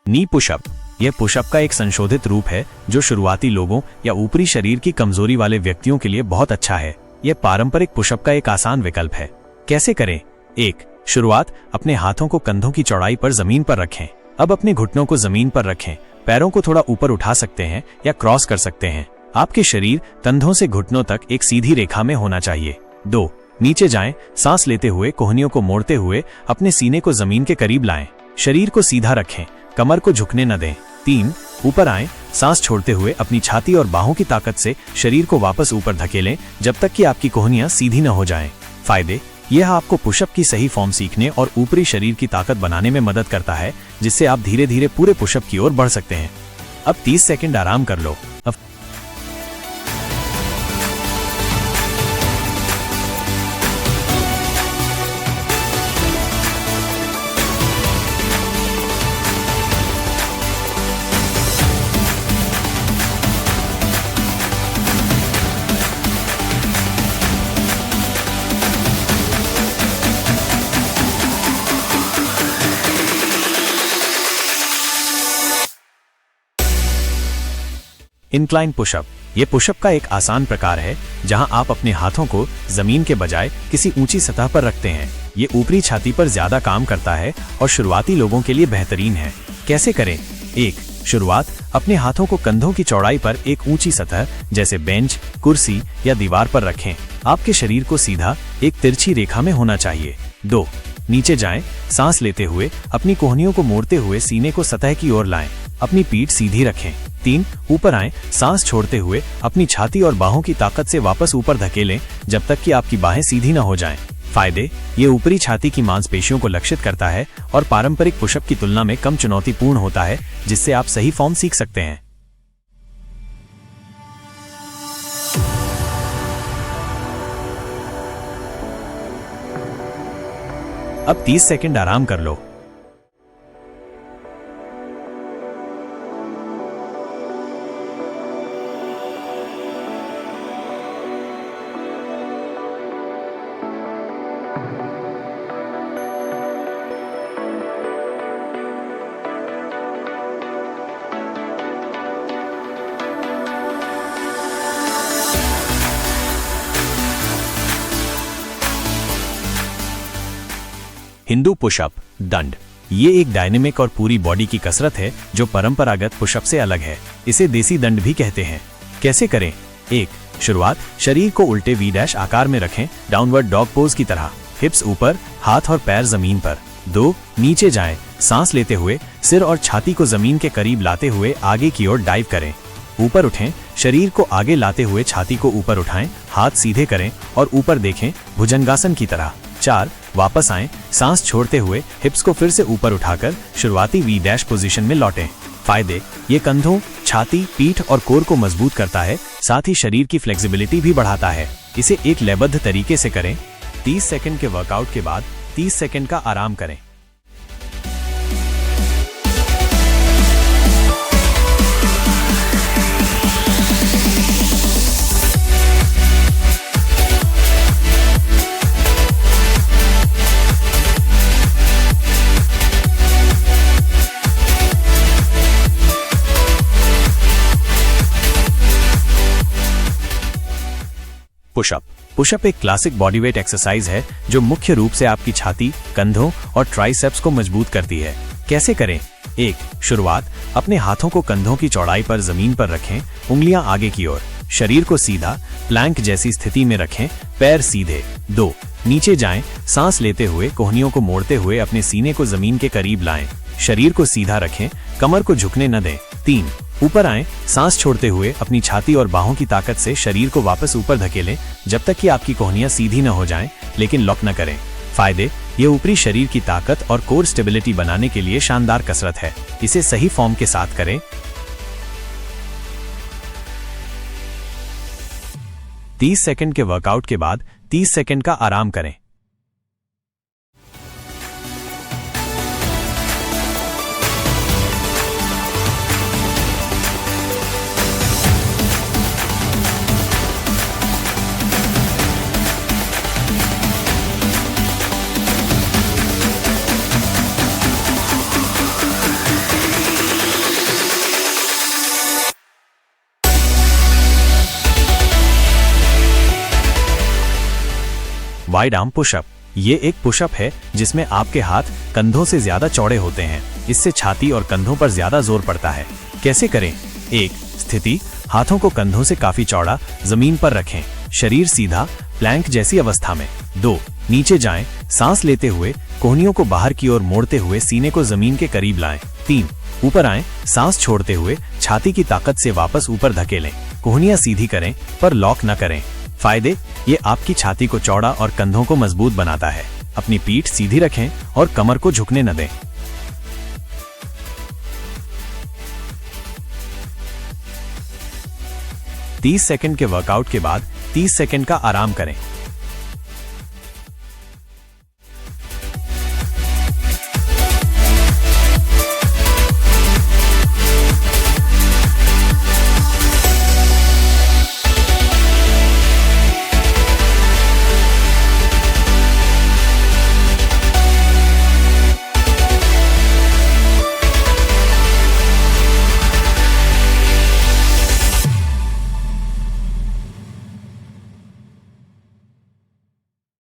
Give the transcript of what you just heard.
नी pushup, यह pushup का एक संशोधित रूप है जो शुरुआती लोगों या ऊपरी शरीर की कमजोरी वाले व्यक्तियों के लिए बहुत अच्छा है। यह पारंपरिक पुशअप का एक आसान विकल्प है। कैसे करें? 1. शुरुआत, अपने हाथों को कंधों की चौड़ाई पर जमीन पर रखें। अब अपने घुटनों को जमीन पर रखें। पैरों को थोड़ा ऊपर उठा सकते हैं या क्रॉस कर सकते हैं। आपके शरीर कंधों से घुटनों तक एक सीधी रेखा में होना चाहिए। 2. नीचे जाएं, सांस लेते हुए कोहनियों को मोड़ते हुए अपने सीने को जमीन के करीब लाएं। शरीर को सीधा रखें, कमर को झुकने न दें। 3. ऊपर आएं, सांस छोड़ते हुए अपनी छाती और बाहों की ताकत से शरीर को वापस ऊपर धकेलें जब तक कि आपकी कोहनियां सीधी न हो जाएं। फायदे: यह आपको पुशअप की सही फॉर्म सीखने और ऊपरी शरीर की ताकत बनाने में मदद करता है, जिससे आप धीरे धीरे पूरे पुशअप की ओर बढ़ सकते हैं। अब 30 सेकंड आराम कर लो। इंक्लाइन पुशअप, ये पुशअप का एक आसान प्रकार है जहां आप अपने हाथों को जमीन के बजाय किसी ऊंची सतह पर रखते हैं। ये ऊपरी छाती पर ज्यादा काम करता है और शुरुआती लोगों के लिए बेहतरीन है। कैसे करें? 1. शुरुआत, अपने हाथों को कंधों की चौड़ाई पर एक ऊंची सतह जैसे बेंच, कुर्सी या दीवार पर रखें। आपके शरीर को सीधा एक तिरछी रेखा में होना चाहिए। 2. नीचे जाएं, सांस लेते हुए अपनी कोहनियों को मोड़ते हुए सीने को सतह की ओर लाएं। अपनी पीठ सीधी रखें। 3. ऊपर आएं, सांस छोड़ते हुए अपनी छाती और बाहों की ताकत से वापस ऊपर धकेलें जब तक कि आपकी बाहें सीधी न हो जाएं। फायदे: ये ऊपरी छाती की मांसपेशियों को लक्षित करता है और पारंपरिक पुशअप की तुलना में कम चुनौतीपूर्ण होता है, जिससे आप सही फॉर्म सीख सकते हैं। अब 30 सेकंड आराम कर लो। हिंदू पुशअप दंड, ये एक डायनेमिक और पूरी बॉडी की कसरत है जो परंपरागत पुशअप से अलग है। इसे देसी दंड भी कहते हैं। कैसे करें? 1. शुरुआत, शरीर को उल्टे V- आकार में रखें, डाउनवर्ड डॉग पोज की तरह। हिप्स ऊपर, हाथ और पैर जमीन पर। 2. नीचे जाएं, सांस लेते हुए सिर और छाती को जमीन के करीब लाते हुए आगे की ओर डाइव करें। ऊपर उठें, शरीर को आगे लाते हुए छाती को ऊपर उठाएं, हाथ सीधे करें और ऊपर देखें, भुजंगासन की तरह। 4. वापस आएं, सांस छोड़ते हुए हिप्स को फिर से ऊपर उठाकर शुरुआती V- पोजीशन में लौटें। फायदे: ये कंधों, छाती, पीठ और कोर को मजबूत करता है, साथ ही शरीर की फ्लेक्सिबिलिटी भी बढ़ाता है। इसे एक लयबद्ध तरीके से करें। 30 सेकंड के वर्कआउट के बाद 30 सेकंड का आराम करें। पुशअप एक क्लासिक बॉडीवेट एक्सरसाइज है जो मुख्य रूप से आपकी छाती, कंधों और ट्राइसेप्स को मजबूत करती है। कैसे करें? 1. शुरुआत, अपने हाथों को कंधों की चौड़ाई पर जमीन पर रखें, उंगलियां आगे की ओर। शरीर को सीधा प्लैंक जैसी स्थिति में रखें, पैर सीधे। 2. नीचे जाएं, सांस लेते हुए कोहनियों को मोड़ते हुए अपने सीने को जमीन के करीब लाएं। शरीर को सीधा रखें, कमर को झुकने न दें। 3. ऊपर आएं, सांस छोड़ते हुए अपनी छाती और बाहों की ताकत से शरीर को वापस ऊपर धकेलें जब तक कि आपकी कोहनियां सीधी न हो जाएं, लेकिन लॉक न करें। फायदे: ये ऊपरी शरीर की ताकत और कोर स्टेबिलिटी बनाने के लिए शानदार कसरत है। इसे सही फॉर्म के साथ करें। 30 सेकंड के वर्कआउट के बाद 30 सेकंड का आराम करें। Wide arm pushup. ये एक पुशअप है जिसमें आपके हाथ कंधों से ज्यादा चौड़े होते हैं। इससे छाती और कंधों पर ज्यादा जोर पड़ता है। कैसे करें? 1. स्थिति, हाथों को कंधों से काफी चौड़ा जमीन पर रखें, शरीर सीधा प्लैंक जैसी अवस्था में। 2. नीचे जाएं, सांस लेते हुए कोहनियों को बाहर की ओर मोड़ते हुए सीने को जमीन के करीब लाएं। 3. ऊपर आएं, सांस छोड़ते हुए छाती की ताकत से वापस ऊपर धकेलें। कोहनियां सीधी करें पर लॉक न करें। फायदे, ये आपकी छाती को चौड़ा और कंधों को मजबूत बनाता है। अपनी पीठ सीधी रखें और कमर को झुकने न दें। 30 सेकंड के वर्कआउट के बाद 30 सेकंड का आराम करें।